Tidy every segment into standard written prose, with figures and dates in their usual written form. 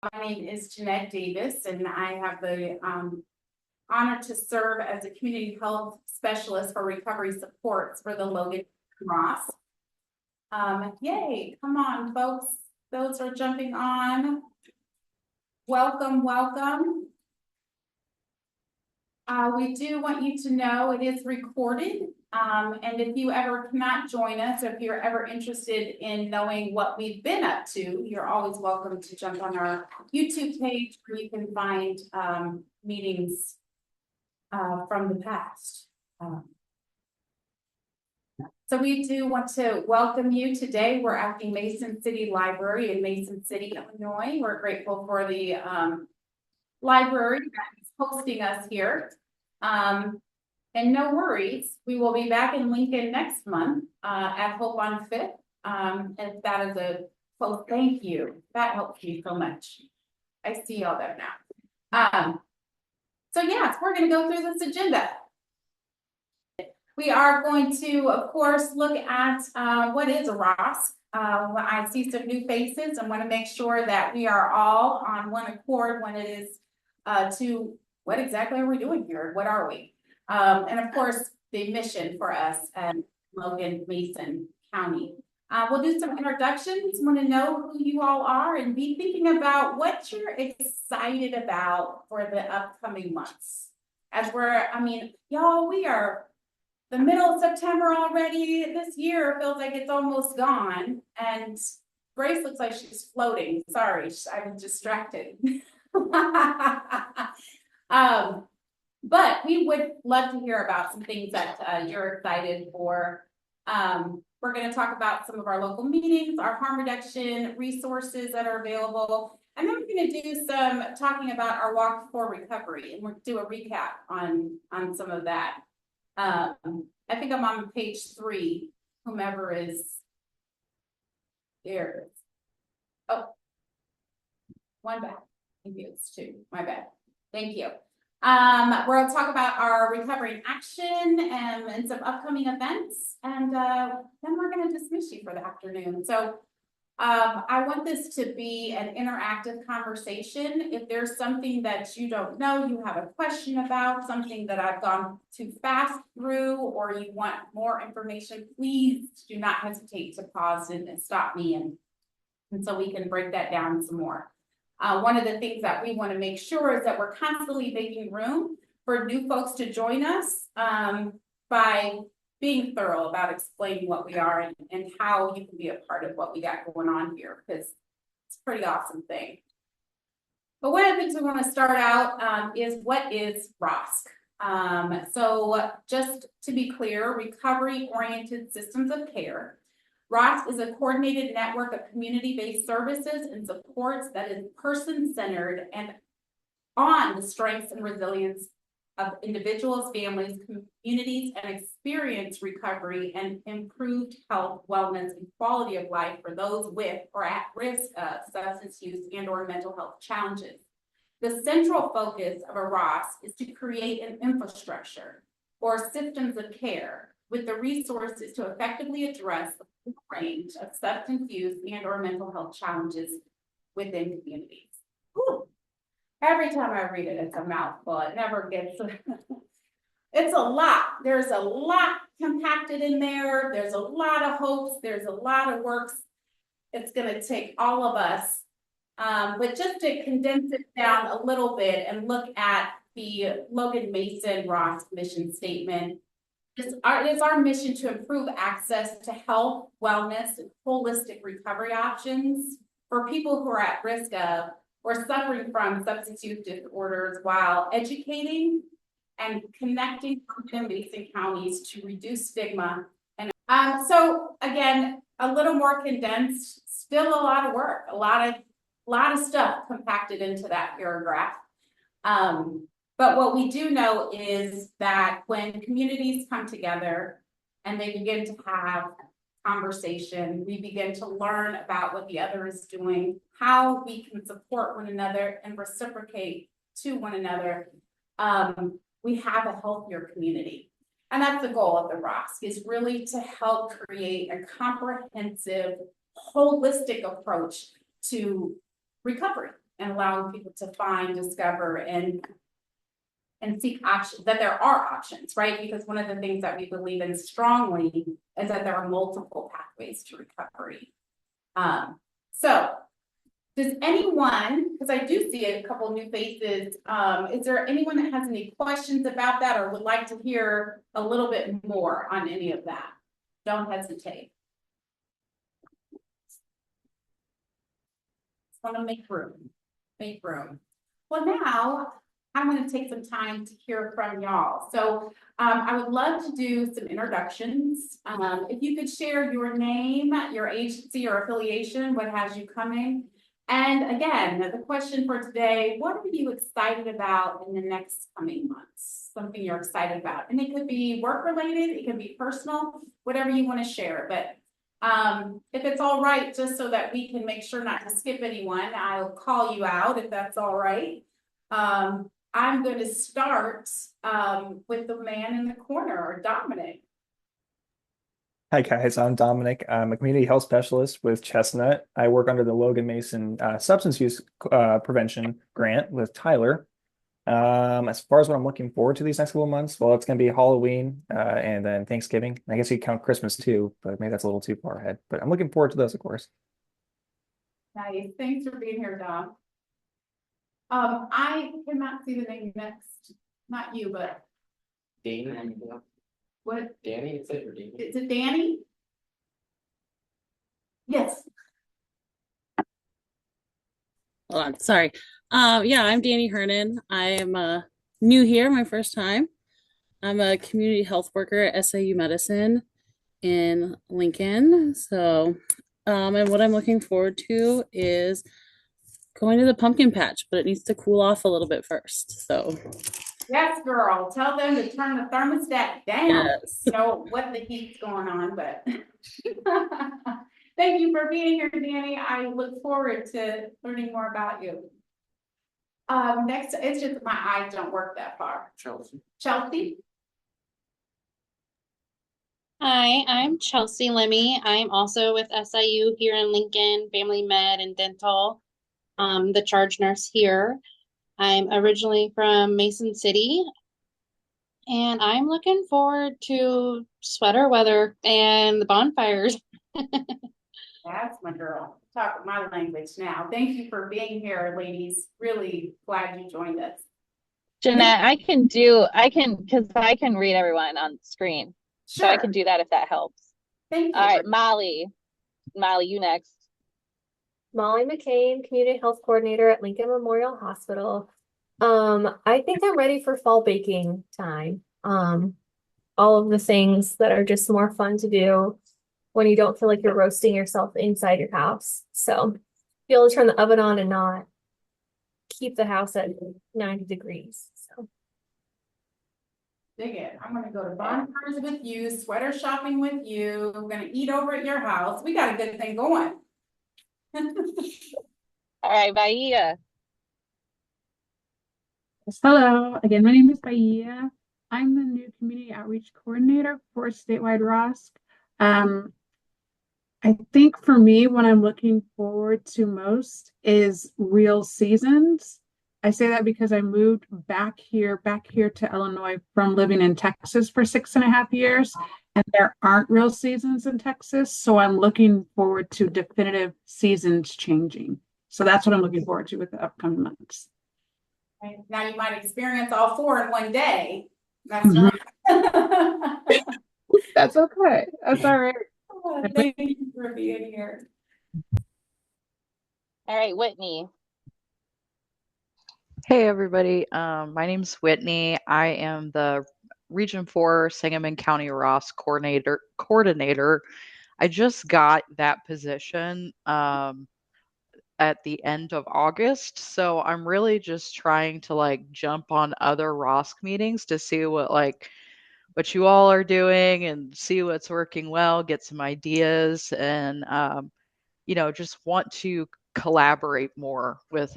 My name is Jeanette Davis, and I have the honor to serve as a community health specialist for recovery supports for the Logan ROSC. Yay, come on, folks. Those are jumping on. Welcome, welcome. We do want you to know it is recorded. And if you ever cannot join us, if you're ever interested in knowing what we've been up to, you're always welcome to jump on our YouTube page where you can find meetings from the past. So we do want to welcome you today. We're at the Mason City Library in Mason City, Illinois. We're grateful for the library that is hosting us here. And no worries, we will be back in Lincoln next month at Hope on 5th. And that is a close thank you. That helps me so much. I see all that now. So yes, we're going to go through this agenda. We are going to, of course, look at what is a ROSC. I see some new faces and want to make sure that we are all on one accord when it is to what exactly are we doing here? What are we? And of course, the mission for us at Logan, Mason County. We'll do some introductions. Want to know who you all are and be thinking about what you're excited about for the upcoming months. As we're, y'all, we are the middle of September already. This year feels like it's almost gone. And Grace looks like she's floating. Sorry, I was distracted. But we would love to hear about some things that you're excited for. We're going to talk about some of our local meetings, our harm reduction resources that are available. And then we're going to do some talking about our walk for recovery, and we'll do a recap on some of that. I think I'm on page 3, whomever is there. Oh, one back. Maybe it's 2. My bad. Thank you. We're going to talk about our recovery in action and some upcoming events, and then we're going to dismiss you for the afternoon. So I want this to be an interactive conversation. If there's something that you don't know, you have a question about, something that I've gone too fast through, or you want more information, please do not hesitate to pause and stop me, and so we can break that down some more. One of the things that we want to make sure is that we're constantly making room for new folks to join us by being thorough about explaining what we are and how you can be a part of what we got going on here, because it's a pretty awesome thing. But one of the things we want to start out is what is ROSC? So just to be clear, recovery-oriented systems of care. ROSC is a coordinated network of community-based services and supports that is person-centered and on the strengths and resilience of individuals, families, communities, and experience recovery and improved health, wellness, and quality of life for those with or at risk of substance use and/or mental health challenges. The central focus of a ROSC is to create an infrastructure or systems of care with the resources to effectively address the full range of substance use and/or mental health challenges within communities. Ooh. Every time I read it, it's a mouthful. It never gets, it's a lot. There's a lot compacted in there. There's a lot of hopes. There's a lot of works. It's going to take all of us. But just to condense it down a little bit and look at the Logan Mason ROSC mission statement, it is our mission to improve access to health, wellness, and holistic recovery options for people who are at risk of or suffering from substance use disorders while educating and connecting Mason counties to reduce stigma. And so again, a little more condensed, still a lot of work, a lot of stuff compacted into that paragraph. But what we do know is that when communities come together and they begin to have conversation, we begin to learn about what the other is doing, how we can support one another and reciprocate to one another. We have a healthier community. And that's the goal of the ROSC, is really to help create a comprehensive, holistic approach to recovery and allowing people to find, discover, and seek options, that there are options, right? Because one of the things that we believe in strongly is that there are multiple pathways to recovery. So does anyone, because I do see a couple new faces, is there anyone that has any questions about that or would like to hear a little bit more on any of that? Don't hesitate. Just want to make room, make room. Well, now I'm going to take some time to hear from y'all. So I would love to do some introductions. If you could share your name, your agency or affiliation, what has you coming. And again, the question for today, what are you excited about in the next coming months? Something you're excited about. And it could be work related, it can be personal, whatever you want to share. But if it's all right, just so that we can make sure not to skip anyone, I'll call you out if that's all right. I'm going to start with the man in the corner, or Dominic. Hi guys, I'm Dominic. I'm a community health specialist with Chestnut. I work under the Logan Mason substance use prevention grant with Tyler. As far as what I'm looking forward to these next couple of months, well, it's going to be Halloween and then Thanksgiving. I guess you count Christmas too, but maybe that's a little too far ahead. But I'm looking forward to those, of course. Nice. Thanks for being here, Dom. I cannot see the name next. Not you, but Danny. what? Danny, is it or Danny? Is it Danny? Yes. Hold on, sorry. Yeah, I'm Danny Hernan. I am new here, my first time. I'm a community health worker at SIU Medicine in Lincoln. So, and what I'm looking forward to is going to the pumpkin patch, but it needs to cool off a little bit first. So, Yes, girl. Tell them to turn the thermostat down. yes. You know what the heat's going on, but thank you for being here, Danny. I look forward to learning more about you. Next, it's just my eyes don't work that far. Chelsea. Chelsea. Hi, I'm Chelsea Lemmy. I'm also with SIU here in Lincoln, Family Med and Dental, the charge nurse here. I'm originally from Mason City, and I'm looking forward to sweater weather and the bonfires. That's my girl. Talk my language now. Thank you for being here, ladies. Really glad you joined us. Jeanette, because I can read everyone on screen. So I Sure. can do that if that helps. Thank you. All right, Molly. Molly, you next. Molly McCain, Community Health Coordinator at Lincoln Memorial Hospital. I think I'm ready for fall baking time. All of the things that are just more fun to do when you don't feel like you're roasting yourself inside your house. So be able to turn the oven on and not keep the house at 90 degrees. So Dig it. I'm gonna go to bonfires with you, sweater shopping with you. I'm gonna eat over at your house. We got a good thing going. All right, Bahia. Hello, again, my name is Bahia. I'm the new community outreach coordinator for statewide ROSC. I think for me, what I'm looking forward to most is real seasons. I say that because I moved back here to Illinois from living in Texas for 6.5 years, and there aren't real seasons in Texas. So I'm looking forward to definitive seasons changing. So that's what I'm looking forward to with the upcoming months. Right. Now you might experience all four in one day. That's not. That's okay. That's all right. Thank you for being here. All right, Whitney. Hey everybody, my name's Whitney. I am the Region 4 Sangamon County ROSC coordinator. I just got that position at the end of August, so I'm really just trying to jump on other ROSC meetings to see what you all are doing and see what's working well, get some ideas, and just want to collaborate more with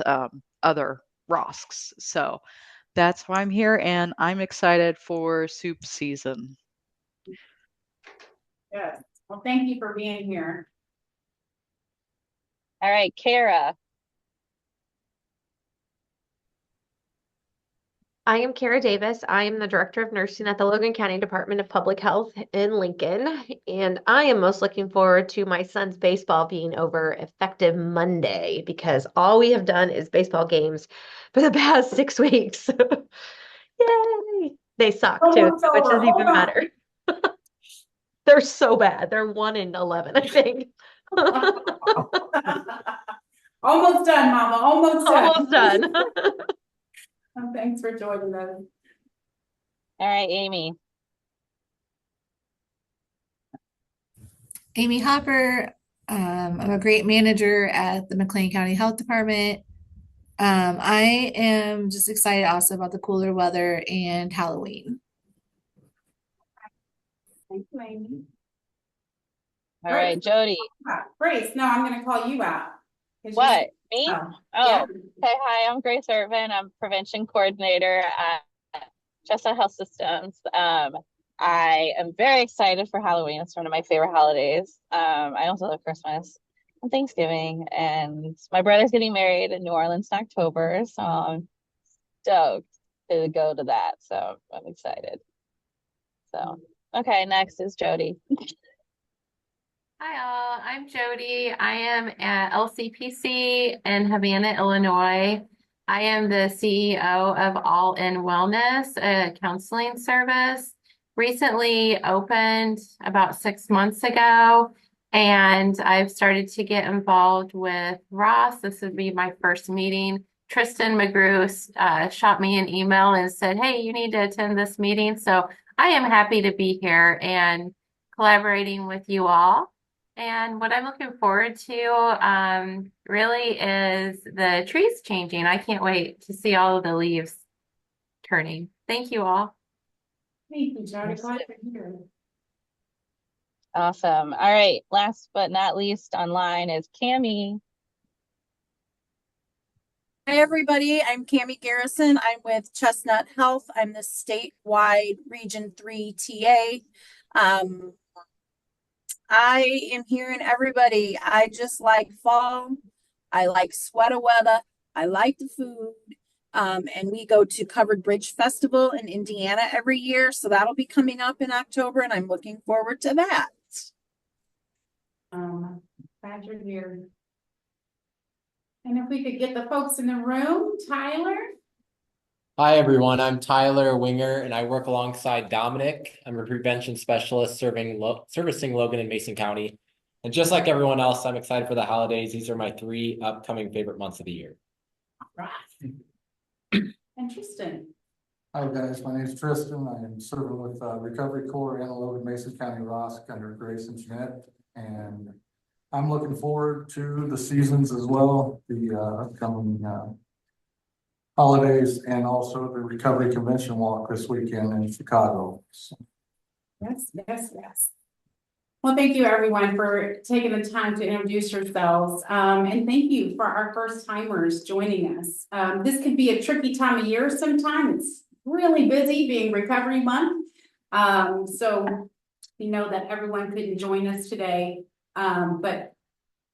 other ROSCs. So that's why I'm here, and I'm excited for soup season. Yes. Well, thank you for being here. All right, Kara. I am Kara Davis. I am the Director of Nursing at the Logan County Department of Public Health in Lincoln. And I am most looking forward to my son's baseball being over effective Monday because all we have done is baseball games for the past 6 weeks. Yay! They suck too, Almost which over. is even Hold on. better. They're so bad. They're 1-11, I think. Almost done, Mama. Almost done. Almost done. Thanks for joining us. All right, Amy. Amy Hopper. I'm a great manager at the McLean County Health Department. I am just excited also about the cooler weather and Halloween. Thank you, Amy. All right, Jody. Grace, no, I'm going to call you out. 'Cause you- What? Me? Oh, Oh, yeah. okay. Hi, I'm Grace Irvin. I'm prevention coordinator at Chestnut Health Systems. I am very excited for Halloween. It's one of my favorite holidays. I also love Christmas and Thanksgiving, and my brother's getting married in New Orleans in October, so I'm stoked to go to that. So I'm excited. So, okay, next is Jody. Hi all, I'm Jody. I am at LCPC in Havana, Illinois. I am the CEO of All In Wellness, a counseling service. Recently opened about 6 months ago, and I've started to get involved with ROSC. This would be my first meeting. Tristan McGrew shot me an email and said, hey, you need to attend this meeting. So I am happy to be here and collaborating with you all. And what I'm looking forward to really is the trees changing. I can't wait to see all of the leaves turning. Thank you all. Thank you, Jody. Glad you're here. Awesome. All right, last but not least online is Cami. Hi, everybody. I'm Cami Garrison. I'm with Chestnut Health. I'm the statewide Region 3 TA. I am hearing everybody. I just like fall. I like sweater weather. I like the food. And we go to Covered Bridge Festival in Indiana every year. So that'll be coming up in October, and I'm looking forward to that. Glad you're here. And if we could get the folks in the room, Tyler. Hi, everyone. I'm Tyler Winger, and I work alongside Dominic. I'm a prevention specialist servicing Logan and Mason County. And just like everyone else, I'm excited for the holidays. These are my 3 upcoming favorite months of the year. All right. And Tristan. Hi guys, my name is Tristan. I am serving with Recovery Corps in Logan, Mason County ROSC under Grace and Jeanette. And I'm looking forward to the seasons as well, the upcoming holidays, and also the Recovery Convention Walk this weekend in Chicago. So. Yes. Well, thank you everyone for taking the time to introduce yourselves. And thank you for our first timers joining us. This could be a tricky time of year sometimes. It's really busy being recovery month. So we know that everyone couldn't join us today. But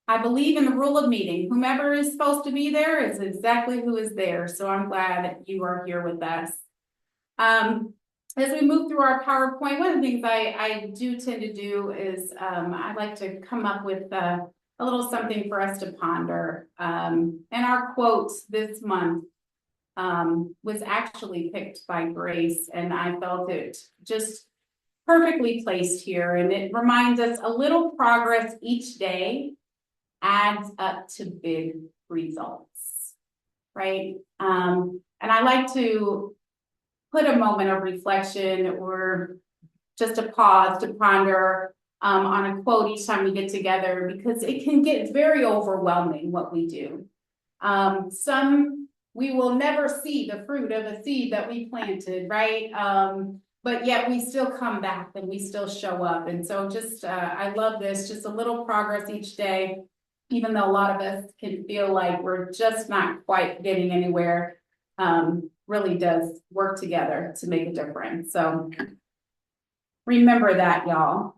I believe in the rule of meeting. Whomever is supposed to be there is exactly who is there. So I'm glad that you are here with us. As we move through our PowerPoint, one of the things I do tend to do is I like to come up with a little something for us to ponder. And our quote this month was actually picked by Grace, and I felt it just perfectly placed here. And it reminds us a little progress each day adds up to big results, right? And I like to put a moment of reflection or just a pause to ponder on a quote each time we get together, because it can get very overwhelming what we do. We will never see the fruit of a seed that we planted, right? But yet we still come back and we still show up. And so just, I love this, just a little progress each day, even though a lot of us can feel like we're just not quite getting anywhere, really does work together to make a difference. So remember that, y'all.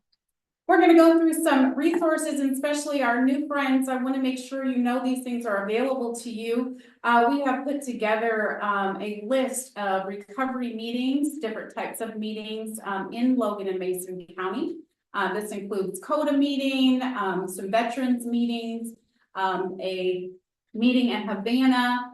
We're going to go through some resources, and especially our new friends. I want to make sure you know these things are available to you. We have put together a list of recovery meetings, different types of meetings in Logan and Mason County. This includes CODA meeting, some veterans meetings, a meeting in Havana.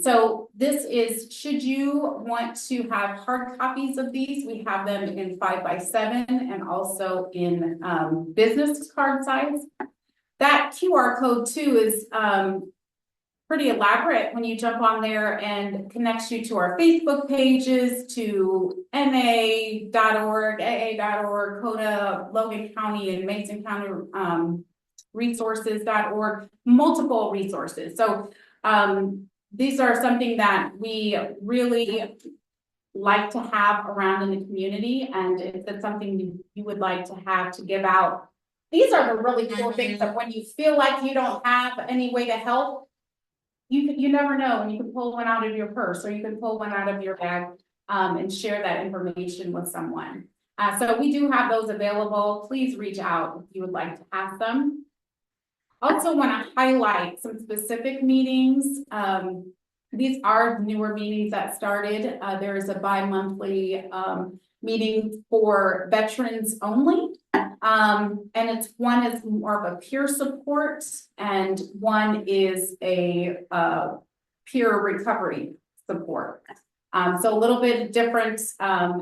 So this is, should you want to have hard copies of these, we have them in 5x7 and also in business card size. That QR code too is pretty elaborate when you jump on there, and connects you to our Facebook pages, to NA.org, AA.org, CODA, Logan County and Mason County resources.org, multiple resources. So these are something that we really like to have around in the community, and if it's something you would like to have to give out, these are the really cool things that when you feel like you don't have any way to help, you never know, and you can pull one out of your purse, or you can pull one out of your bag and share that information with someone. So we do have those available. Please reach out if you would like to have them. Also want to highlight some specific meetings. These are newer meetings that started. There is a bi-monthly meeting for veterans only. And it's one is more of a peer support, and one is a peer recovery support. So a little bit different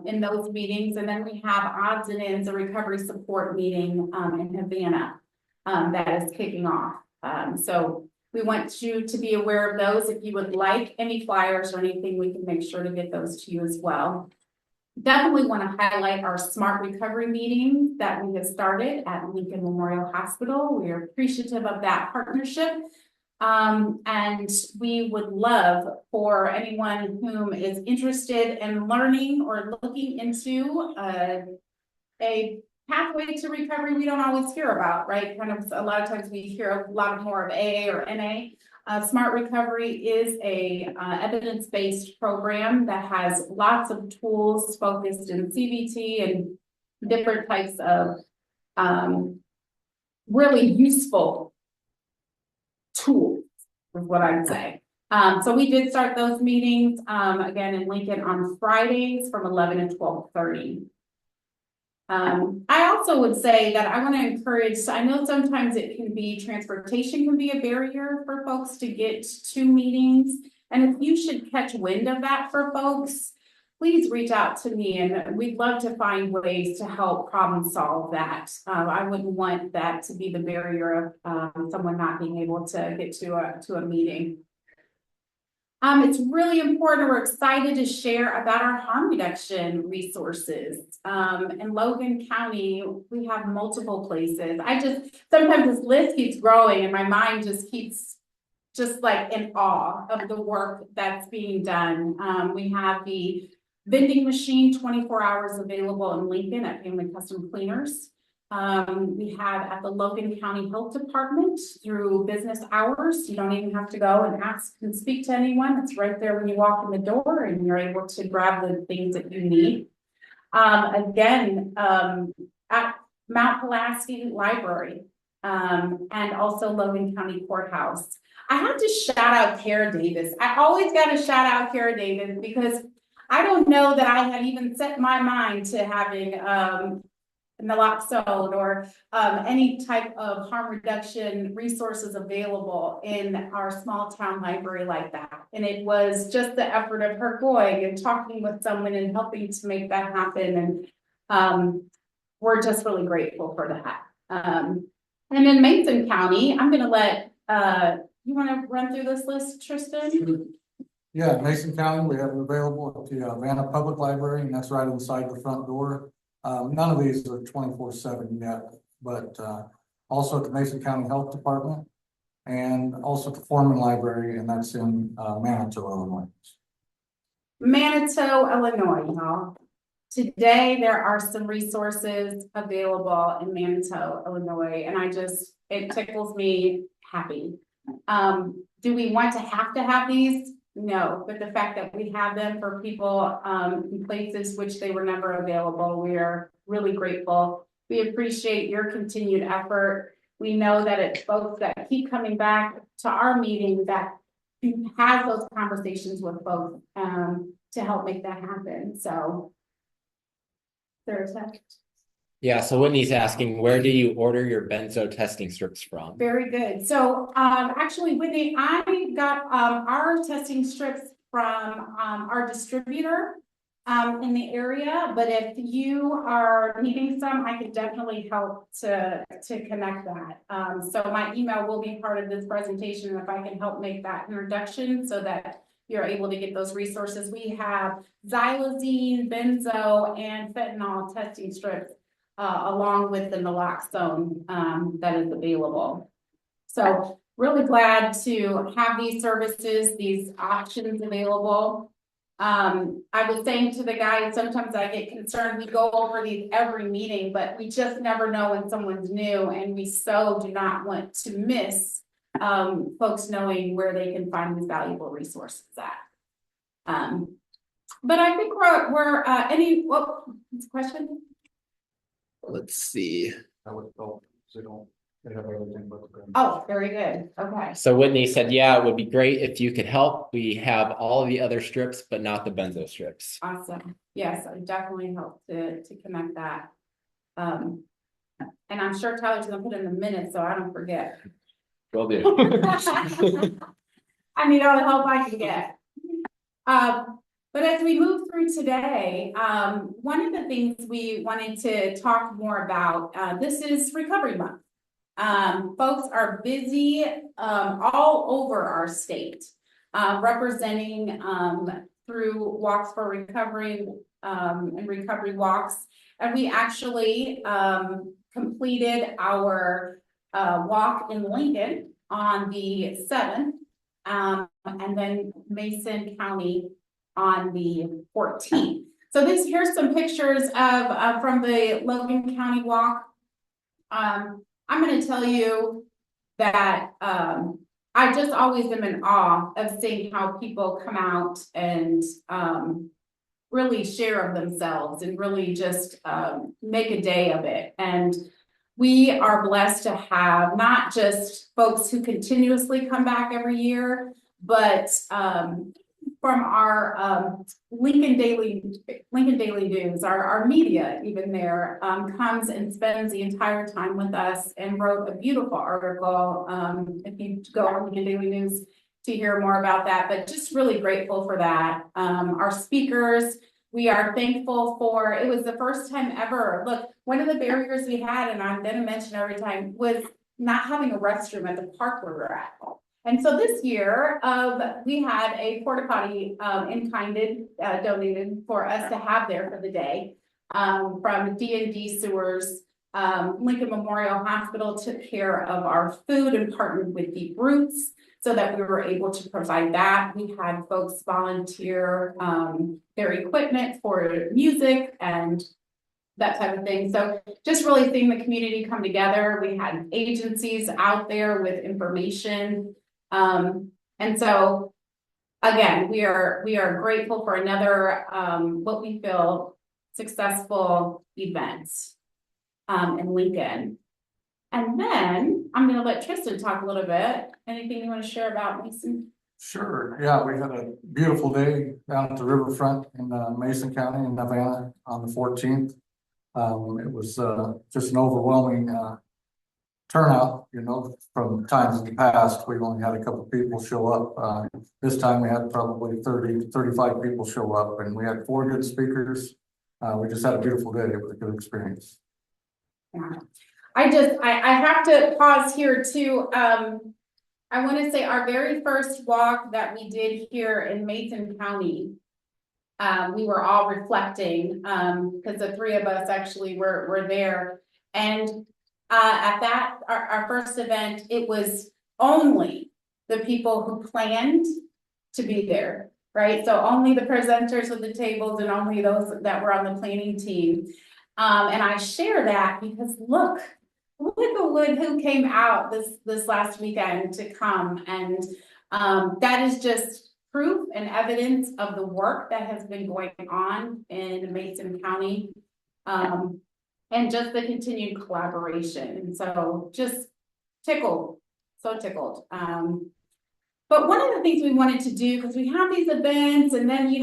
in those meetings. And then we have odds and ends, a recovery support meeting in Havana that is kicking off. So we want you to be aware of those. If you would like any flyers or anything, we can make sure to get those to you as well. Definitely want to highlight our Smart Recovery meeting that we have started at Lincoln Memorial Hospital. We are appreciative of that partnership. And we would love for anyone whom is interested in learning or looking into a pathway to recovery we don't always hear about, right? Kind of a lot of times we hear a lot more of AA or NA. Smart Recovery is a evidence-based program that has lots of tools focused in CBT and different types of really useful tools, is what I'd say. So we did start those meetings again in Lincoln on Fridays from 11 to 12:30. I also would say that I want to encourage, I know sometimes it can be, transportation can be a barrier for folks to get to meetings. And if you should catch wind of that for folks, please reach out to me, and we'd love to find ways to help problem solve that. I wouldn't want that to be the barrier of someone not being able to get to a meeting. It's really important. We're excited to share about our harm reduction resources. In Logan County, we have multiple places. Sometimes this list keeps growing and my mind just keeps like in awe of the work that's being done. We have the vending machine 24 hours available in Lincoln at Family Custom Cleaners. We have at the Logan County Health Department through business hours. You don't even have to go and ask and speak to anyone. It's right there when you walk in the door, and you're able to grab the things that you need. Again, at Mount Pulaski Library, and also Logan County Courthouse. I have to shout out Kara Davis. I always got to shout out Kara Davis because I don't know that I had even set my mind to having naloxone or any type of harm reduction resources available in our small town library like that. And it was just the effort of her going and talking with someone and helping to make that happen. And we're just really grateful for that. And in Mason County, I'm going to let, you want to run through this list, Tristan? Yeah, Mason County, we have it available at the Vanna Public Library, and that's right inside the front door. None of these are 24/7 yet, but also at the Mason County Health Department, and also at the Foreman Library, and that's in Manitou, Illinois. Manitou, Illinois, y'all. Today, there are some resources available in Manitou, Illinois, and it tickles me happy. Do we want to have these? No, but the fact that we have them for people in places which they were never available, we are really grateful We appreciate your continued effort. We know that it's folks that keep coming back to our meeting that have those conversations with folks to help make that happen. So there's that. Yeah, so Whitney's asking, where do you order your benzo testing strips from? Very good. So actually, Whitney, I got our testing strips from our distributor in the area, but if you are needing some, I could definitely help to connect that. So my email will be part of this presentation if I can help make that introduction so that you're able to get those resources. We have xylazine, benzo, and fentanyl testing strips along with the naloxone that is available. So really glad to have these services, these options available. I was saying to the guys, sometimes I get concerned, we go over these every meeting, but we just never know when someone's new, and we so do not want to miss folks knowing where they can find these valuable resources at. But I think we're what's the question? Let's see. I would hope they have everything but the. Oh, very good. Okay. So Whitney said, yeah, it would be great if you could help. We have all of the other strips, but not the benzo strips. Awesome. Yes, I definitely help to connect that. And I'm sure Tyler's gonna put in the minutes so I don't forget. Will do. I need all the help I can get. But as we move through today, one of the things we wanted to talk more about, this is Recovery Month. Folks are busy all over our state, representing through Walks for Recovery and recovery walks. And we actually completed our walk in Lincoln on the 7th, and then Mason County on the 14th. So here's some pictures of from the Logan County walk. I'm going to tell you that I just always am in awe of seeing how people come out and really share of themselves and really just make a day of it. And we are blessed to have not just folks who continuously come back every year, but from our Lincoln Daily News, our media even there comes and spends the entire time with us and wrote a beautiful article. If you go on Lincoln Daily News to hear more about that, but just really grateful for that. Our speakers, we are thankful for, it was the first time ever. Look, one of the barriers we had, and I'm going to mention every time, was not having a restroom at the park where we're at. And so this year, we had a porta potty donated for us to have there for the day from D&D Sewers. Lincoln Memorial Hospital took care of our food and partnered with Deep Roots so that we were able to provide that. We had folks volunteer their equipment for music and that type of thing. So just really seeing the community come together. We had agencies out there with information. And so again, we are grateful for another what we feel successful event in Lincoln. And then I'm going to let Tristan talk a little bit. Anything you want to share about Mason? Sure. Yeah, we had a beautiful day down at the riverfront in Mason County in Nevada on the 14th. It was just an overwhelming turnout, you know, from times in the past. We've only had a couple of people show up. This time we had probably 30 to 35 people show up, and we had 4 good speakers. We just had a beautiful day. It was a good experience. Yeah. I have to pause here too. I want to say our very first walk that we did here in Mason County, we were all reflecting because the 3 of us actually were there. And at that, our first event, it was only the people who planned to be there, right? So only the presenters of the tables and only those that were on the planning team. And I share that because look at who came out this last weekend to come. And that is just proof and evidence of the work that has been going on in Mason County. and just the continued collaboration. And so just tickled, so tickled. But one of the things we wanted to do, because we have these events and then, we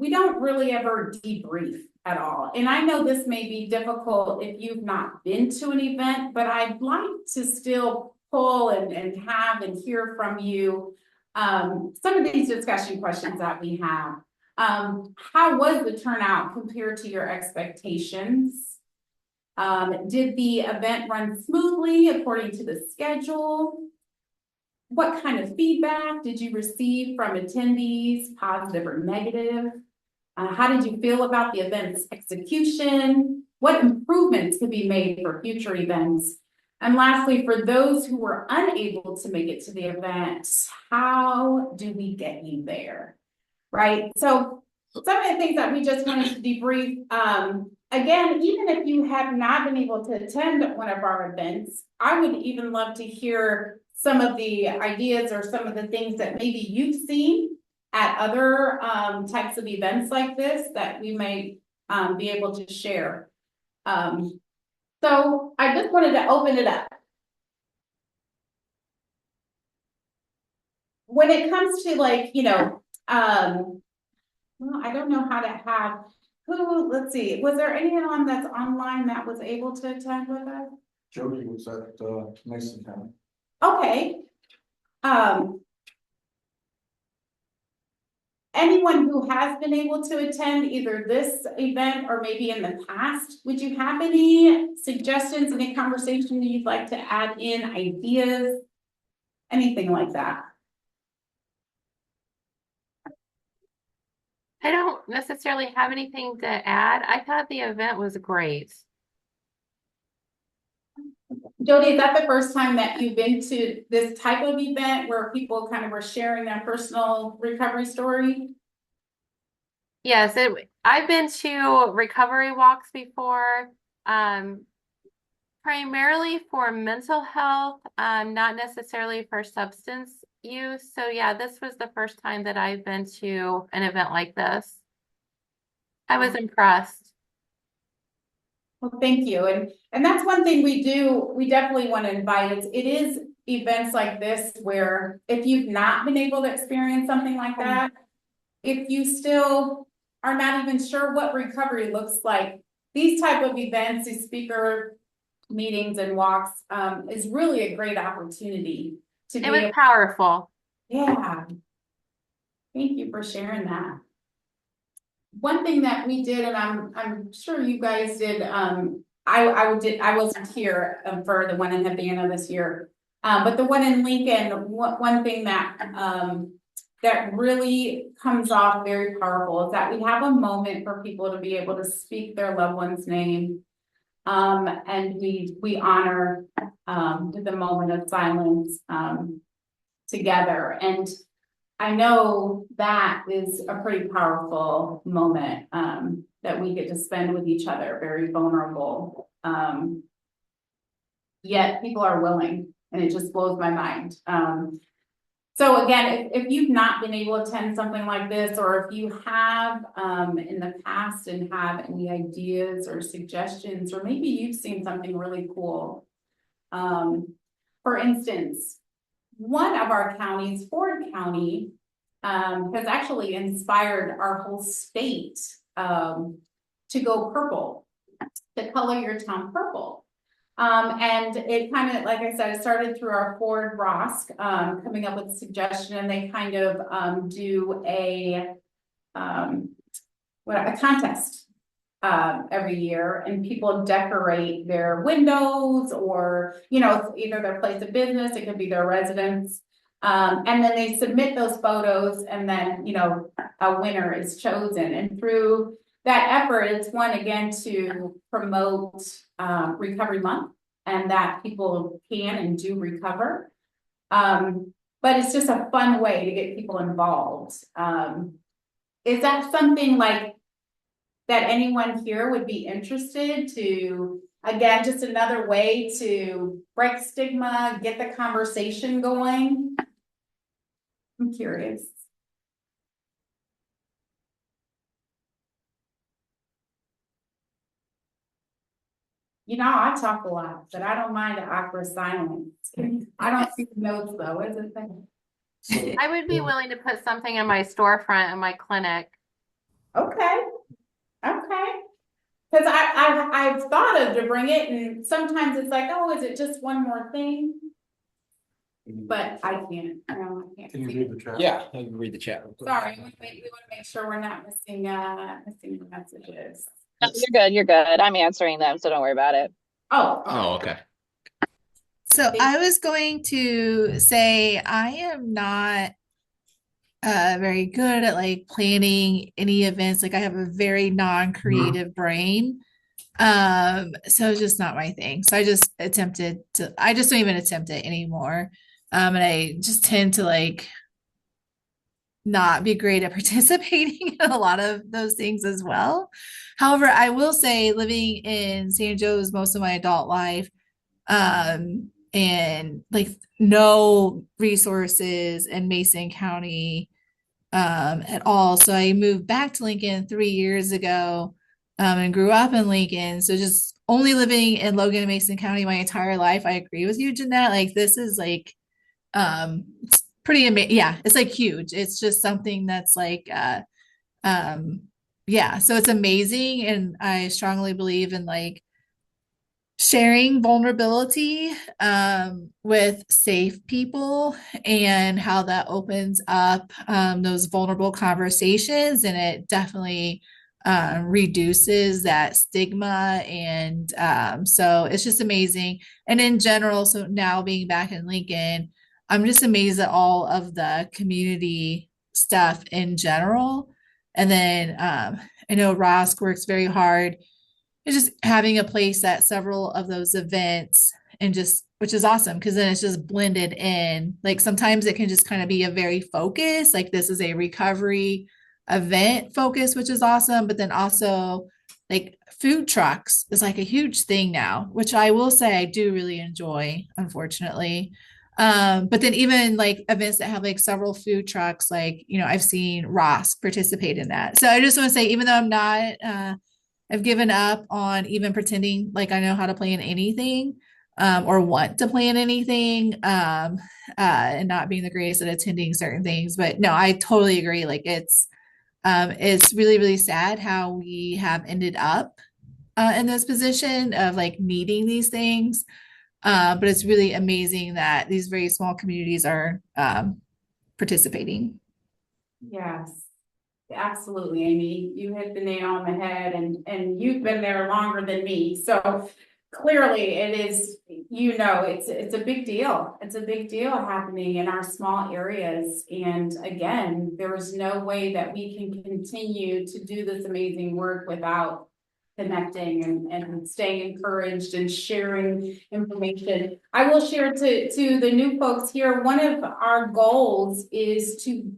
don't really ever debrief at all. And I know this may be difficult if you've not been to an event, but I'd like to still pull and have and hear from you some of these discussion questions that we have. How was the turnout compared to your expectations? Did the event run smoothly according to the schedule? What kind of feedback did you receive from attendees, positive or negative? How did you feel about the event's execution? What improvements could be made for future events? And lastly, for those who were unable to make it to the event, how do we get you there? Right? So some of the things that we just wanted to debrief, again, even if you have not been able to attend one of our events, I would even love to hear some of the ideas or some of the things that maybe you've seen at other types of events like this that we may be able to share. So I just wanted to open it up. When it comes to well, I don't know how to have let's see, was there anyone that's online that was able to attend with us? Jody was at Mason County. Okay. Anyone who has been able to attend either this event or maybe in the past, would you have any suggestions, any conversation you'd like to add in, ideas, anything like that? I don't necessarily have anything to add. I thought the event was great. Jody, is that the first time that you've been to this type of event where people kind of were sharing their personal recovery story? Yes, I've been to recovery walks before, primarily for mental health, not necessarily for substance use. So yeah, this was the first time that I've been to an event like this. I was impressed. Well, thank you. And that's one thing we do. We definitely want to invite. It is events like this where if you've not been able to experience something like that, if you still are not even sure what recovery looks like, these type of events, these speaker meetings and walks is really a great opportunity to be able. It was powerful. Yeah. Thank you for sharing that. One thing that we did, and I'm sure you guys did, I wasn't here for the one in Havana this year, but the one in Lincoln, one thing that that really comes off very powerful is that we have a moment for people to be able to speak their loved one's name, and we honor the moment of silence together. And I know that is a pretty powerful moment that we get to spend with each other, very vulnerable. Yet people are willing, and it just blows my mind. So again, if you've not been able to attend something like this, or if you have in the past and have any ideas or suggestions, or maybe you've seen something really cool. For instance, one of our counties, Ford County, has actually inspired our whole state to go purple, to color your town purple. And it kind of, like I said, it started through our Ford ROSC coming up with a suggestion, and they kind of do a contest every year, and people decorate their windows, or either their place of business, it could be their residence, and then they submit those photos, and then a winner is chosen. And through that effort, it's one again to promote Recovery Month, and that people can and do recover, but it's just a fun way to get people involved. Is that something like that anyone here would be interested to, again, just another way to break stigma, get the conversation going? I'm curious. You know, I talk a lot, but I don't mind the awkward silence. I don't see the notes though. What does it say? I would be willing to put something in my storefront in my clinic. Okay, okay. Cause I've thought of to bring it and sometimes it's like, oh, is it just one more thing? But I can't, no, I can't Can you see read it. the chat? Yeah, I can read the chat. real quick. Sorry, we want to make sure we're not missing the messages. No, you're good. You're good. I'm answering them, so don't worry about it. Oh. Oh, okay. So I was going to say I am not very good at like planning any events. Like I have a very non-creative brain. So it's just not my thing. So I just don't even attempt it anymore. And I just tend to like not be great at participating in a lot of those things as well. However, I will say living in San Joe's most of my adult life, and like no resources in Mason County at all. So I moved back to Lincoln 3 years ago, and grew up in Lincoln. So just only living in Logan and Mason County my entire life. I agree with you, Jeanette. Like this is like it's pretty amazing. Yeah, it's like huge. It's just something that's like yeah, so it's amazing. And I strongly believe in like sharing vulnerability with safe people and how that opens up those vulnerable conversations, and it definitely reduces that stigma. And so it's just amazing. And in general, so now being back in Lincoln, I'm just amazed at all of the community stuff in general. And then I know ROSC works very hard. It's just having a place at several of those events, and just, which is awesome because then it's just blended in. Like sometimes it can just kind of be a very focus, like this is a recovery event focus, which is awesome. But then also like food trucks is like a huge thing now, which I will say I do really enjoy, unfortunately. But then even like events that have like several food trucks, like, you know, I've seen ROSC participate in that. So I just want to say, even though I'm not, I've given up on even pretending like I know how to plan anything, or want to plan anything, and not being the greatest at attending certain things. But no, I totally agree. Like it's really, really sad how we have ended up in this position of like needing these things. But it's really amazing that these very small communities are participating. Yes, absolutely, Amy. You hit the nail on the head, and you've been there longer than me. So clearly it is, you know, it's a big deal. It's a big deal happening in our small areas. And again, there is no way that we can continue to do this amazing work without connecting and staying encouraged and sharing information. I will share to the new folks here, one of our goals is to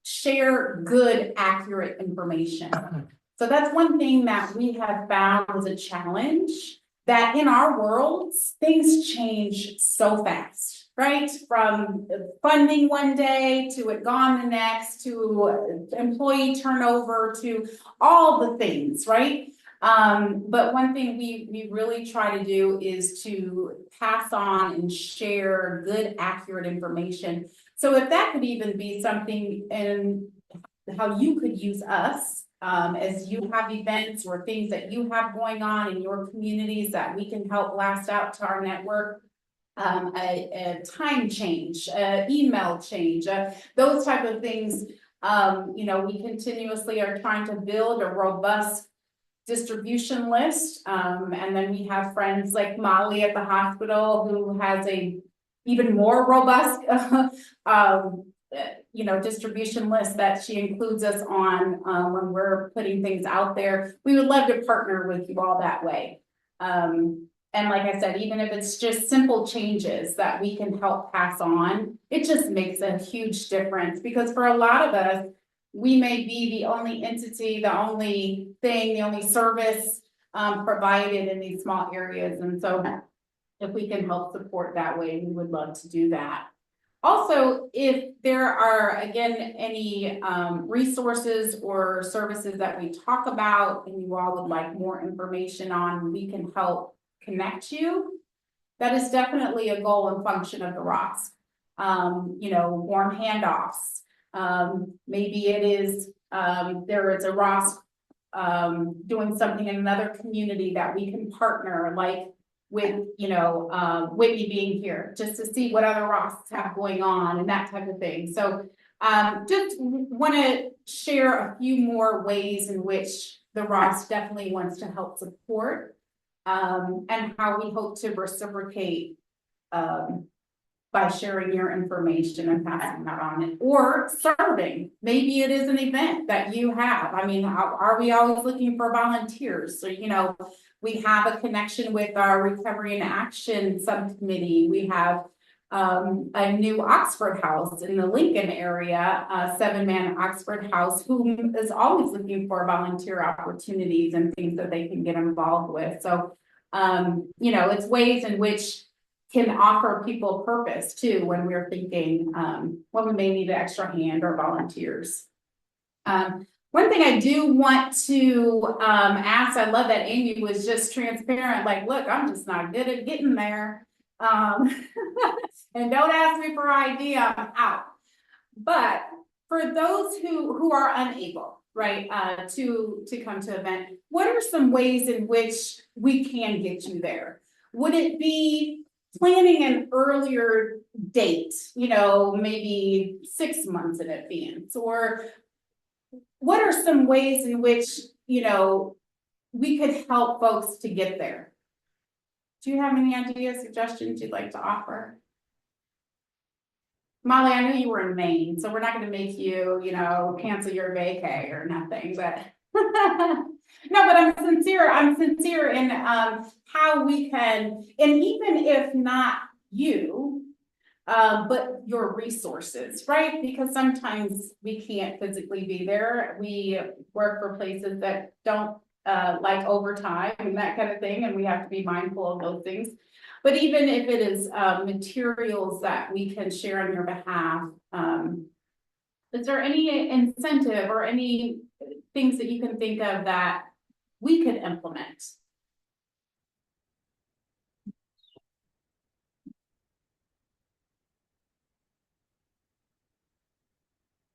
share good, accurate information. So that's one thing that we have found as a challenge, that in our worlds, things change so fast, right? From funding one day to it gone the next, to employee turnover, to all the things, right? But one thing we really try to do is to pass on and share good, accurate information. So if that could even be something in how you could use us, as you have events or things that you have going on in your communities that we can help blast out to our network, a time change, email change, those type of things. You know, we continuously are trying to build a robust distribution list. And then we have friends like Molly at the hospital who has a even more robust you know, distribution list that she includes us on when we're putting things out there. We would love to partner with you all that way. And like I said, even if it's just simple changes that we can help pass on, it just makes a huge difference, because for a lot of us, we may be the only entity, the only thing, the only service provided in these small areas. And so if we can help support that way, we would love to do that. Also, if there are, again, any resources or services that we talk about and you all would like more information on, we can help connect you. That is definitely a goal and function of the ROSC. Warm handoffs. Maybe it is, there is a ROSC doing something in another community that we can partner, like with, Whitney being here, just to see what other ROSCs have going on and that type of thing. So just want to share a few more ways in which the ROSC definitely wants to help support and how we hope to reciprocate by sharing your information and passing that on, or serving. Maybe it is an event that you have. I mean, are we always looking for volunteers? So, we have a connection with our Recovery and Action Subcommittee. We have a new Oxford House in the Lincoln area, a 7-man Oxford House, who is always looking for volunteer opportunities and things that they can get involved with. So, it's ways in which can offer people purpose too when we're thinking when we may need an extra hand or volunteers. One thing I do want to ask, I love that Amy was just transparent, like, look, I'm just not good at getting there. And don't ask me for ID, I'm out. But for those who are unable, right, to come to event, what are some ways in which we can get you there? Would it be planning an earlier date, maybe 6 months in advance? Or what are some ways in which, we could help folks to get there? Do you have any ideas, suggestions you'd like to offer? Molly, I know you were in Maine, so we're not going to make you, cancel your vacay or nothing, but no, but I'm sincere in how we can, and even if not you, but your resources, right? Because sometimes we can't physically be there. We work for places that don't like overtime and that kind of thing, and we have to be mindful of those things. But even if it is materials that we can share on your behalf, is there any incentive or any things that you can think of that we could implement?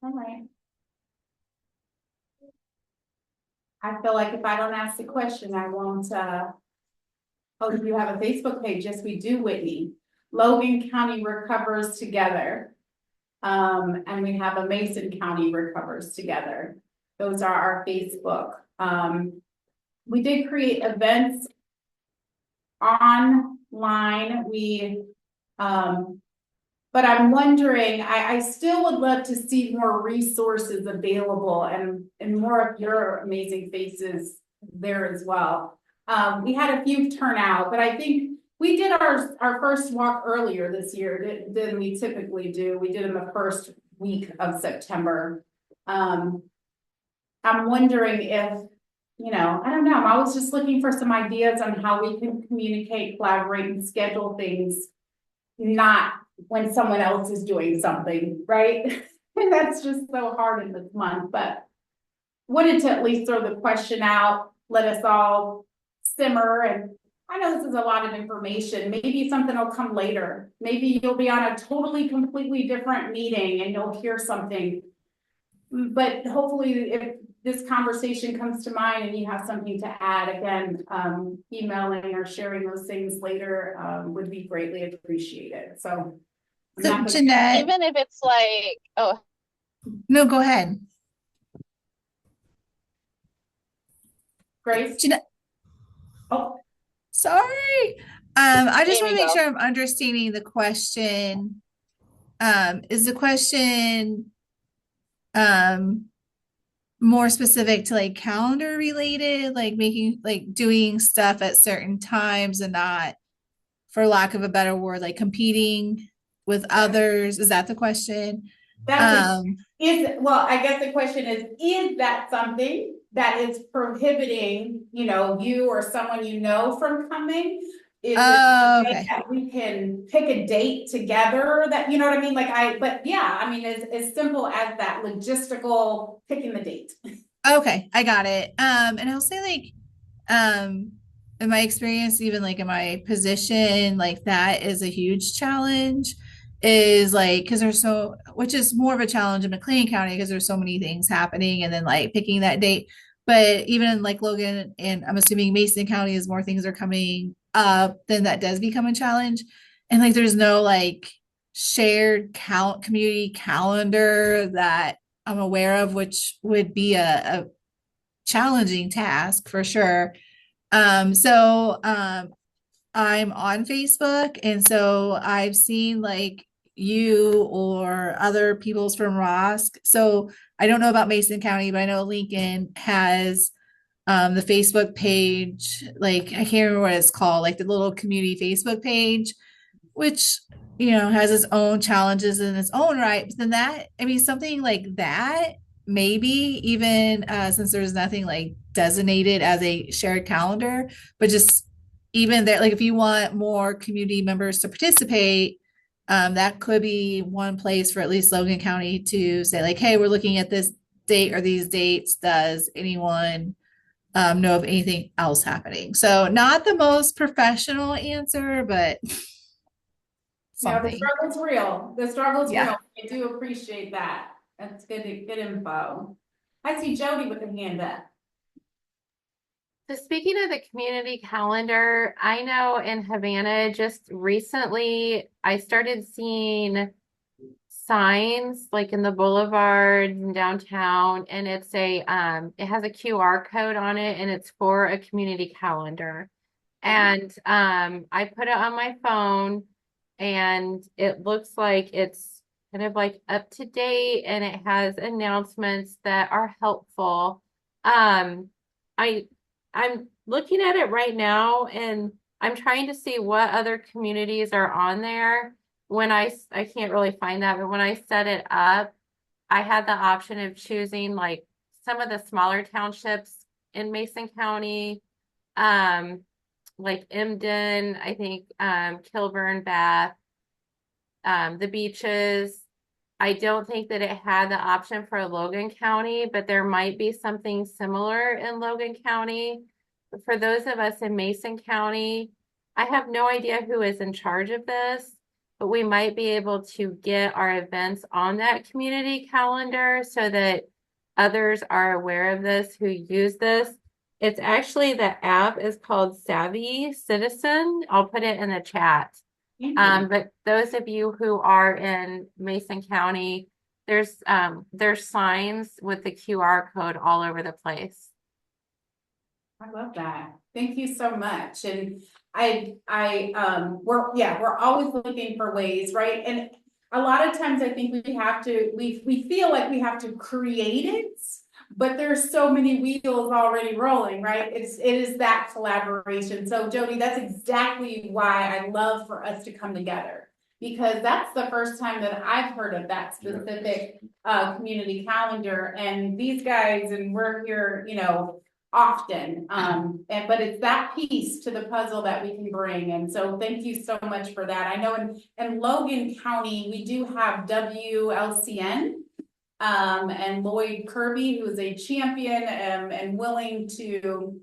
All right. I feel like if I don't ask the question, I won't. Oh, do you have a Facebook page? Yes, we do, Whitney. Logan County Recovers Together. And we have a Mason County Recovers Together. Those are our Facebook. We did create events online. But I'm wondering, I still would love to see more resources available and more of your amazing faces there as well. We had a few turn out, but I think we did our first walk earlier this year than we typically do. We did in the first week of September. I'm wondering if, I don't know, I was just looking for some ideas on how we can communicate, collaborate, and schedule things, not when someone else is doing something, right? And that's just so hard in this month, but wanted to at least throw the question out, let us all simmer. And I know this is a lot of information. Maybe something will come later. Maybe you'll be on a totally, completely different meeting and you'll hear something. But hopefully if this conversation comes to mind and you have something to add, again, emailing or sharing those things later would be greatly appreciated. So Jeanette, even if it's like, oh, no, go ahead. Grace? Jeanette. Oh, sorry. I just want to Amy, make go. sure I'm understanding the question. Is the question more specific to like calendar related, like doing stuff at certain times and not, for lack of a better word, like competing with others? Is that the question? well, I guess the question is that something that is prohibiting, you or someone from coming? is Oh, it a way okay. that we can pick a date together that, you know what I mean? But yeah, I mean, as simple as that logistical picking the date. Okay, I got it. And I'll say like, in my experience, even like in my position, like that is a huge challenge. Is like because which is more of a challenge in McLean County because there's so many things happening, and then like picking that date. But even in like Logan and I'm assuming Mason County, as more things are coming up, then that does become a challenge. And like there's no like shared community calendar that I'm aware of, which would be a challenging task for sure. I'm on Facebook, and so I've seen like you or other people's from ROSC. So I don't know about Mason County, but I know Lincoln has the Facebook page, like I can't remember what it's called, like the little community Facebook page, which has its own challenges in its own right. But then that, I mean, something like that, maybe even since there's nothing like designated as a shared calendar, but just even there, like if you want more community members to participate, that could be one place for at least Logan County to say like, hey, we're looking at this date or these dates. Does anyone know of anything else happening? So not the most professional answer, but No, the something. struggle's real. The struggle's Yeah. real. I do appreciate that. That's good info. I see Jody with the hand up. So speaking of the community calendar, I know in Havana just recently I started seeing signs like in the boulevards and downtown, and it has a QR code on it, and it's for a community calendar. And I put it on my phone, and it looks like it's kind of like up to date, and it has announcements that are helpful. I'm looking at it right now, and I'm trying to see what other communities are on there. When I can't really find that, but when I set it up, I had the option of choosing like some of the smaller townships in Mason County, like Emden, I think, Kilburn, Bath, the beaches. I don't think that it had the option for Logan County, but there might be something similar in Logan County. For those of us in Mason County, I have no idea who is in charge of this, but we might be able to get our events on that community calendar so that others are aware of this who use this. It's actually, the app is called Savvy Citizen. I'll put it in the chat. But those of you who are in Mason County, there's signs with the QR code all over the place. I love that. Thank you so much. And we're always looking for ways, right? And a lot of times I think we feel like we have to create it, but there's so many wheels already rolling, right? It is that collaboration. So Jody, that's exactly why I love for us to come together, because that's the first time that I've heard of that specific community calendar. And these guys, and we're here, often, but it's that piece to the puzzle that we can bring. And so thank you so much for that. I know in Logan County, we do have WLCN, and Lloyd Kirby, who is a champion, and willing to,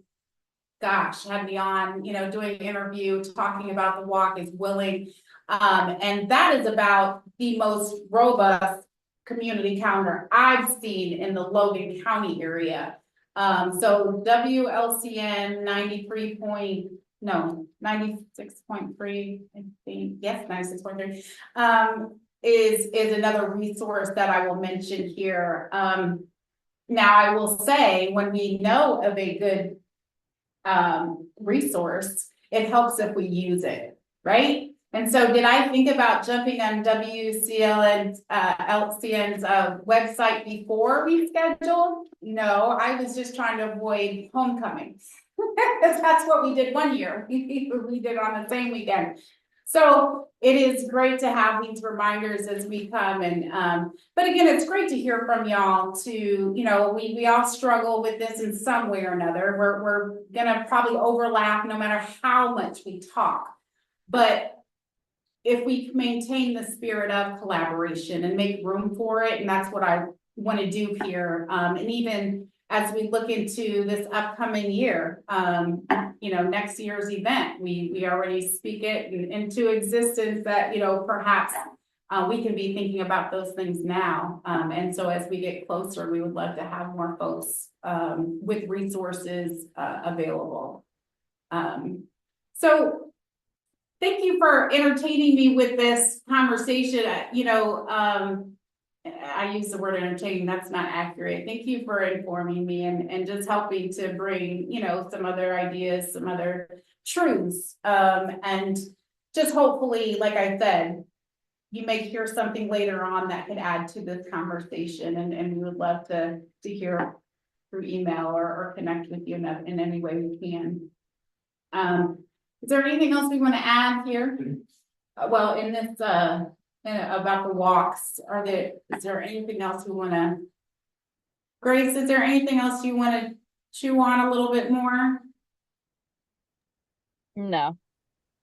have me on, doing an interview, talking about the walk, is willing. And that is about the most robust community calendar I've seen in the Logan County area. So WLCN 96.3, I think, yes, 96.3, is another resource that I will mention here. Now I will say, when we know of a good resource, it helps if we use it, right? And so did I think about jumping on WCLN's LCN's website before we scheduled? No, I was just trying to avoid homecomings. Because that's what we did one year. We did on the same weekend. So it is great to have these reminders as we come. And but again, it's great to hear from y'all too. We all struggle with this in some way or another. We're gonna probably overlap no matter how much we talk. But if we maintain the spirit of collaboration and make room for it, and that's what I want to do here. And even as we look into this upcoming year, next year's event, we already speak it into existence that, perhaps we can be thinking about those things now. And so as we get closer, we would love to have more folks with resources available. So thank you for entertaining me with this conversation. I use the word entertaining, that's not accurate. Thank you for informing me and just helping to bring, some other ideas, some other truths. And just hopefully, like I said, you may hear something later on that could add to this conversation, and we would love to hear through email or connect with you in any way we can. Is there anything else we want to add here? Well, in this about the walks, is there anything else we want to? Grace, is there anything else you want to chew on a little bit more? No,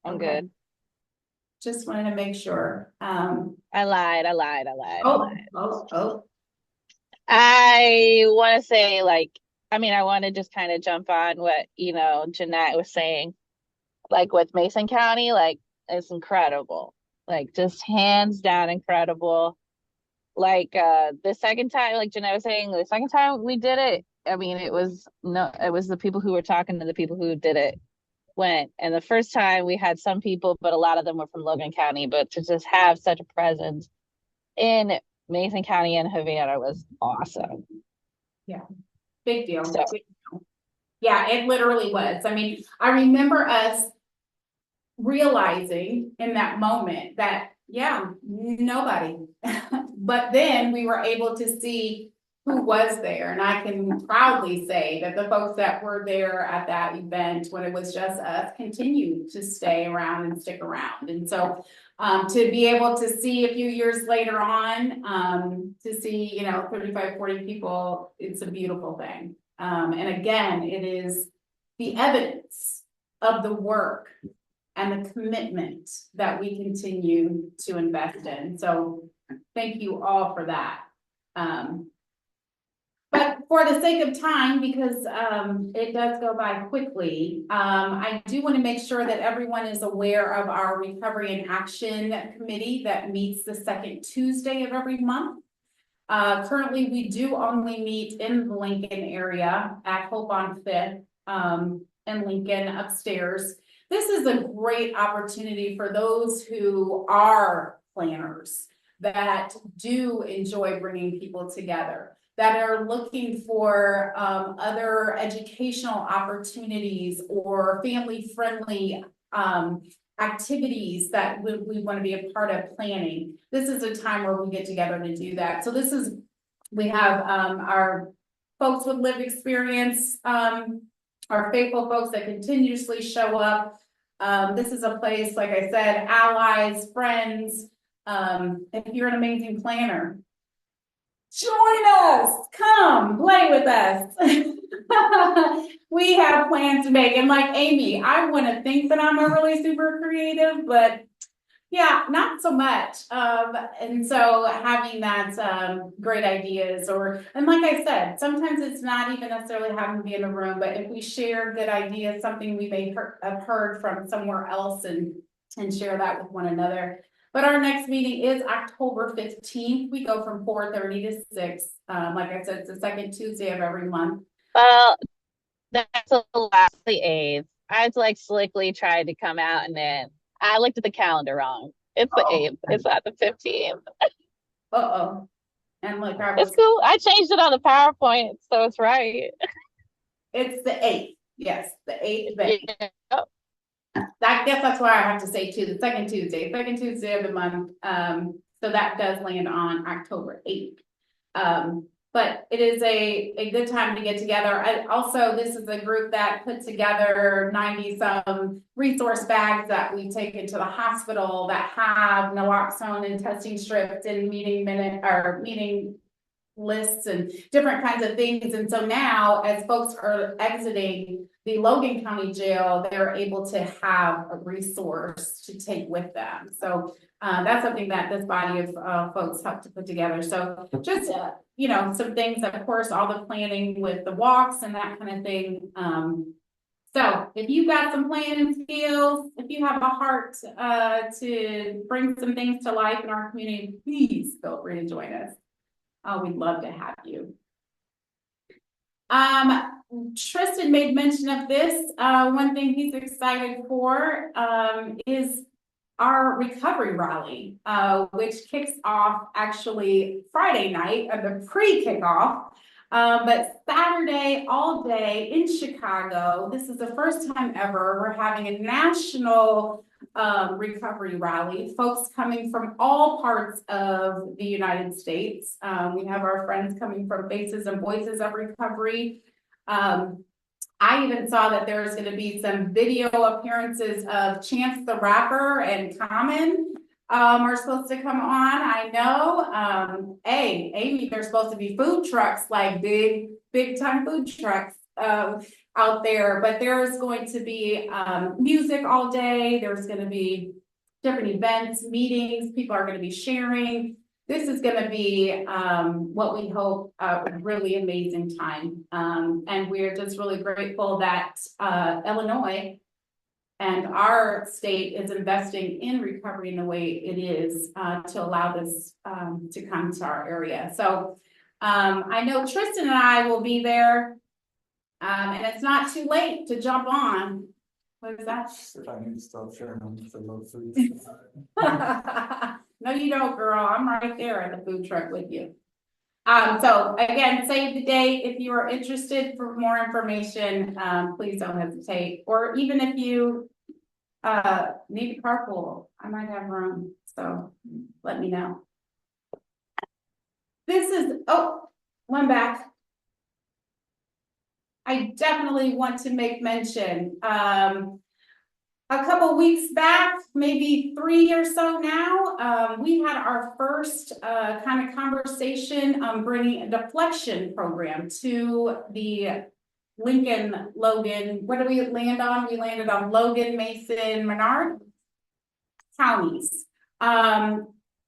I'm Okay. good. Just wanted to make sure. I lied. Oh, I want to say, I want to just kind of jump on what, Jeanette was saying, with Mason County, it's incredible. Just hands down incredible. The second time, like Jeanette was saying, the second time we did it, it was the people who were talking to the people who did it went. And the first time we had some people, but a lot of them were from Logan County. But to just have such a presence in Mason County and Havana was awesome. Yeah, big deal. So. Big deal. Yeah, it literally was. I remember us realizing in that moment that, nobody. But then we were able to see who was there. And I can proudly say that the folks that were there at that event when it was just us continued to stay around and stick around. And so to be able to see a few years later on, to see, 35, 40 people, it's a beautiful thing. And again, it is the evidence of the work and the commitment that we continue to invest in. So thank you all for that. But for the sake of time, because it does go by quickly, I do want to make sure that everyone is aware of our Recovery and Action Committee that meets the second Tuesday of every month. Currently, we do only meet in the Lincoln area at Hope on Fifth in Lincoln upstairs. This is a great opportunity for those who are planners that do enjoy bringing people together, that are looking for other educational opportunities or family-friendly activities that we want to be a part of planning. This is a time where we get together to do that. So we have our folks with lived experience, our faithful folks that continuously show up. This is a place, like I said, allies, friends. If you're an amazing planner, join us, come play with us. We have plans to make. And like Amy, I want to think that I'm a really super creative, but yeah, not so much. And so having that great ideas and like I said, sometimes it's not even necessarily having to be in the room, but if we share good ideas, something we may have heard from somewhere else and share that with one another. But our next meeting is October 15th. We go from 4:30 to 6. Like I said, it's the second Tuesday of every month. Well, that's the last, the 8th. I slickly tried to come out and then I looked at the calendar wrong. It's the 8th. It's not the 15th. Uh-oh. And look, it's cool. I changed it on the PowerPoint, so it's right. It's the 8th. Yes, the 8th. Yeah. I guess that's why I have to say too, the second Tuesday of the month. So that does land on October 8th. But it is a good time to get together. This is a group that put together 90 some resource bags that we take into the hospital that have naloxone and testing strips and meeting lists and different kinds of things. And so now, as folks are exiting the Logan County Jail, they're able to have a resource to take with them. So that's something that this body of folks helped to put together. So just, you know, some things, of course, all the planning with the walks and that kind of thing. So if you've got some planning skills, if you have a heart to bring some things to life in our community, please feel free to join us. We'd love to have you. Tristan made mention of this. One thing he's excited for is our recovery rally, which kicks off actually Friday night at the pre-kickoff. But Saturday all day in Chicago. This is the first time ever we're having a national recovery rally. Folks coming from all parts of the United States. We have our friends coming from Faces and Voices of Recovery. I even saw that there's going to be some video appearances of Chance the Rapper and Common are supposed to come on. I know. Amy, there's supposed to be food trucks, like big time food trucks out there, but there's going to be music all day. There's going to be different events, meetings. People are going to be sharing. This is going to be what we hope a really amazing time. And we're just really grateful that Illinois and our state is investing in recovery in the way it is to allow this to come to our area. So I know Tristan and I will be there, and it's not too late to jump on. What is that? If I need to stop sharing them, if they love food. No, you don't, girl. I'm right there at the food truck with you. So again, save the date. If you are interested for more information, please don't hesitate. Or even if you need a carpool, I might have room. So let me know. This is, one back. I definitely want to make mention. A couple weeks back, maybe 3 or so now, we had our first kind of conversation on bringing a deflection program to the Lincoln, Logan. What did we land on? We landed on Logan, Mason, Menard counties.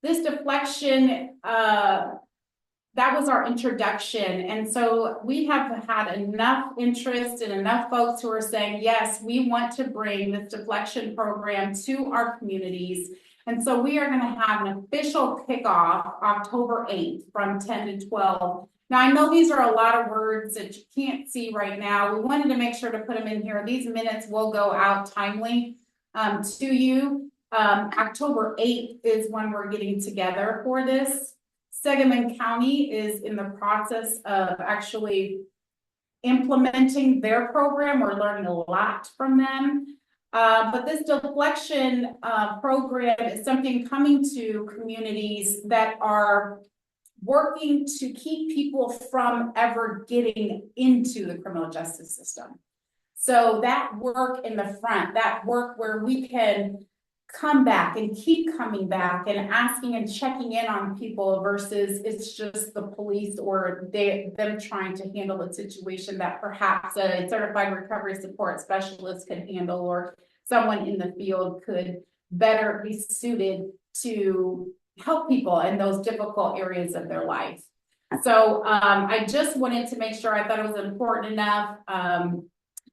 This deflection, that was our introduction. And so we have had enough interest and enough folks who are saying, yes, we want to bring this deflection program to our communities. And so we are going to have an official kickoff October 8th from 10 to 12. Now, I know these are a lot of words that you can't see right now. We wanted to make sure to put them in here. These minutes will go out timely to you. October 8th is when we're getting together for this. Sangamon County is in the process of actually implementing their program. We're learning a lot from them. But this deflection program is something coming to communities that are working to keep people from ever getting into the criminal justice system. So that work in the front, that work where we can come back and keep coming back and asking and checking in on people versus it's just the police or them trying to handle a situation that perhaps a certified recovery support specialist could handle, or someone in the field could better be suited to help people in those difficult areas of their life. So I just wanted to make sure, I thought it was important enough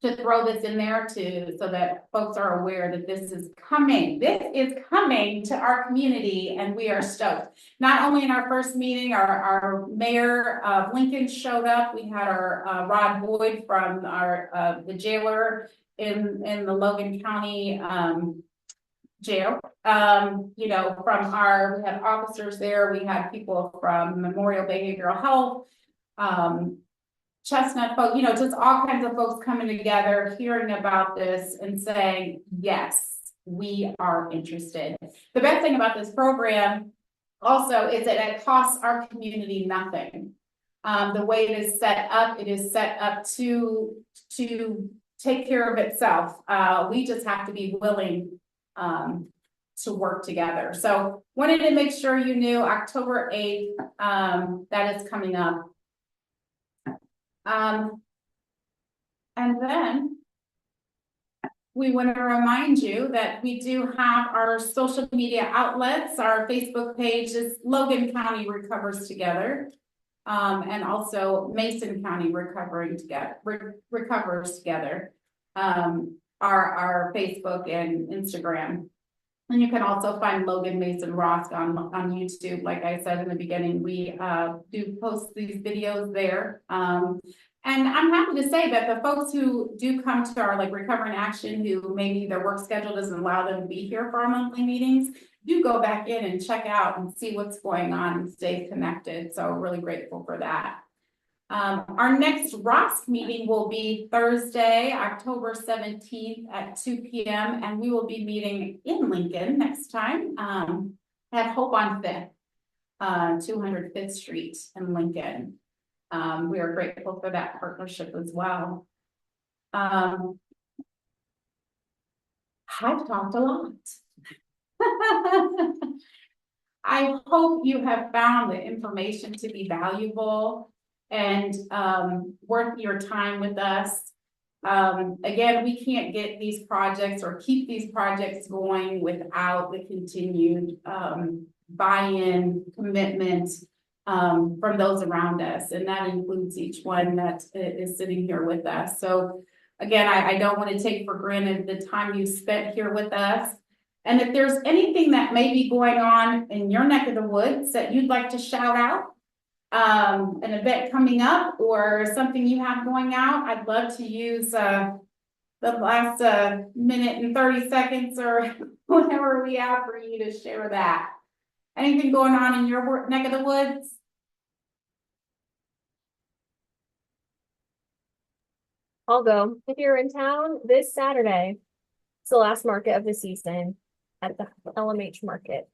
to throw this in there so that folks are aware that this is coming. This is coming to our community, and we are stoked. Not only in our first meeting, our mayor of Lincoln showed up. We had our Rod Boyd from our the jailer in the Logan County jail. You know, we had officers there. We had people from Memorial Behavioral Health, Chestnut folks, you know, just all kinds of folks coming together, hearing about this and saying, yes, we are interested. The best thing about this program also is that it costs our community nothing. The way it is set up to take care of itself. We just have to be willing to work together. So wanted to make sure you knew October 8th, that is coming up. And then we want to remind you that we do have our social media outlets. Our Facebook page is Logan County Recovers Together. And also Mason County Recovers Together. Our Facebook and Instagram. And you can also find Logan Mason ROSC on YouTube. Like I said in the beginning, we do post these videos there. And I'm happy to say that the folks who do come to our like Recovery in Action, who maybe their work schedule doesn't allow them to be here for our monthly meetings, do go back in and check out and see what's going on and stay connected. So really grateful for that. Our next ROSC meeting will be Thursday, October 17th at 2 p.m. And we will be meeting in Lincoln next time at Hope on 5th, 205th Street in Lincoln. We are grateful for that partnership as well. I've talked a lot. I hope you have found the information to be valuable and worth your time with us. Again, we can't get these projects or keep these projects going without the continued buy-in, commitment from those around us, and that includes each one that is sitting here with us. So again, I don't want to take for granted the time you spent here with us. And if there's anything that may be going on in your neck of the woods that you'd like to shout out, an event coming up or something you have going out, I'd love to use the last minute and 30 seconds or whatever we have for you to share that. Anything going on in your neck of the woods? I'll go. If you're in town this Saturday, it's the last market of the season at the LMH market.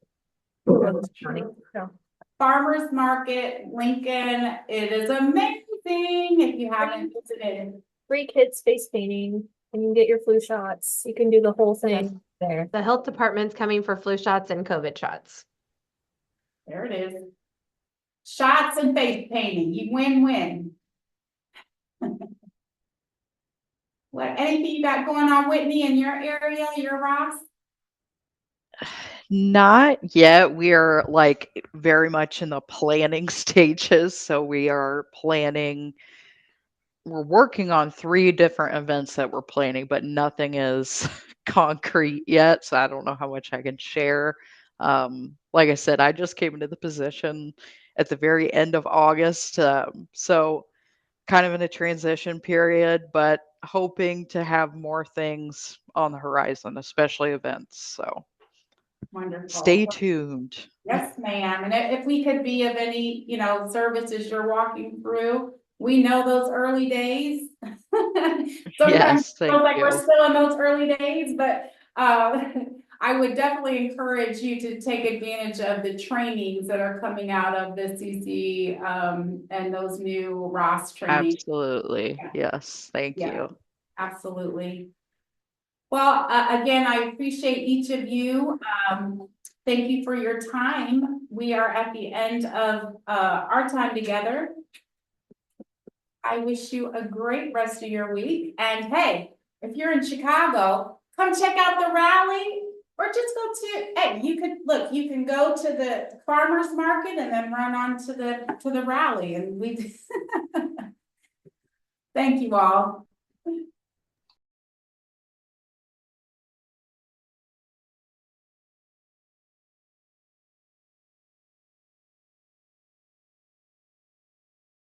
So. Farmers Market, Lincoln. It is amazing if you haven't visited. Free kids face painting, and you can get your flu shots. You can do the whole thing there. The health department's coming for flu shots and COVID shots. There it is. Shots and face painting. You win-win. What, anything you got going on, Whitney, in your area, your ROSC? Not yet. We are like very much in the planning stages. So we are planning, we're working on 3 different events that we're planning, but nothing is concrete yet. So I don't know how much I can share. Like I said, I just came into the position at the very end of August. So kind of in a transition period, but hoping to have more things on the horizon, especially events. So Wonderful. Stay tuned. Yes, ma'am. And if we could be of any, services you're walking through, we know those early days. Sometimes Yes, it feels like thank we're you. still in those early days, but I would definitely encourage you to take advantage of the trainings that are coming out of the CC and those new ROSC trainings. Absolutely. Yes, thank Yeah. you. Absolutely. Well, again, I appreciate each of you. Thank you for your time. We are at the end of our time together. I wish you a great rest of your week. And hey, if you're in Chicago, come check out the rally or just go to, hey, you can go to the farmers market and then run on to the rally. And we thank you all.